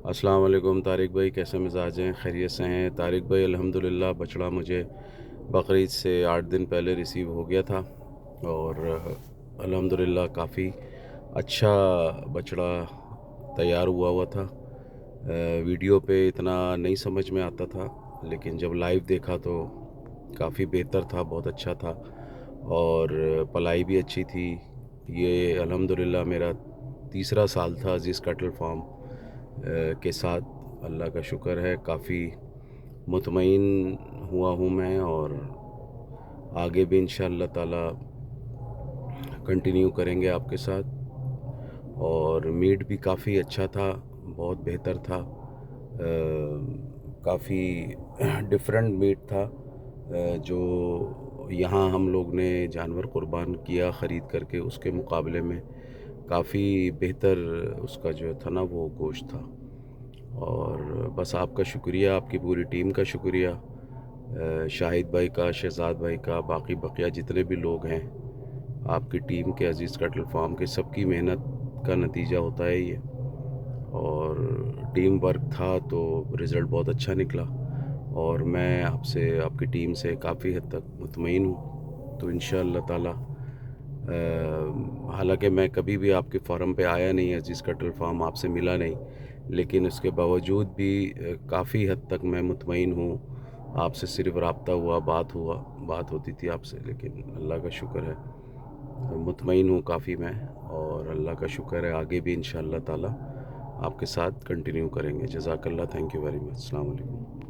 अस्सलाम वालेकुम तारिक भाई, कैसे मिजाज हैं? खैरियत से हैं? तारिक भाई अल्हम्दुलिल्लाह बछड़ा मुझे बकरीद से 8 दिन पहले रिसीव हो गया था और अल्हम्दुलिल्लाह काफ़ी अच्छा बछड़ा तैयार हुआ था। वीडियो पे इतना नहीं समझ में आता था, लेकिन जब लाइव देखा तो काफ़ी बेहतर था, बहुत अच्छा था और पलाई भी अच्छी थी। ये अल्हम्दुलिल्लाह मेरा तीसरा साल था अज़ीज़ कैटल फार्म के साथ। अल्लाह का शुक्र है, काफ़ी मुतमईन हुआ हूँ मैं और आगे भी इंशाअल्लाह ताला कंटिन्यू करेंगे आपके साथ। और मीट भी काफ़ी अच्छा था, बहुत बेहतर था। काफ़ी डिफरेंट मीट था जो यहाँ हम लोग ने जानवर कुर्बान किया ख़रीद करके, उसके मुकाबले में काफ़ी बेहतर उसका जो था ना वो गोश्त था। और बस आपका शुक्रिया, आपकी पूरी टीम का शुक्रिया, शाहिद भाई का, शहजाद भाई का, बाकी बकिया जितने भी लोग हैं आपकी टीम के, अज़ीज़ कैटल फार्म के, सबकी मेहनत का नतीजा होता है ये। और टीम वर्क था तो रिज़ल्ट बहुत अच्छा निकला और मैं आपसे, आपकी टीम से काफ़ी हद तक मुतमईन हूँ। तो इंशाअल्लाह ताला हालांकि मैं कभी भी आपके फार्म पे आया नहीं, अज़ीज़ कैटल फार्म आपसे मिला नहीं, लेकिन उसके बावजूद भी काफ़ी हद तक मैं मुतमईन हूँ। आपसे सिर्फ रब्ता हुआ, बात होती थी आपसे, लेकिन अल्लाह का शुक्र है मुतमईन हूँ काफ़ी मैं। और अल्लाह का शुक्र है, आगे भी इंशाअल्लाह ताला आपके साथ कंटिन्यू करेंगे। जज़ाकल्लाह, थैंक यू वेरी मच। अस्सलाम वालेकुम।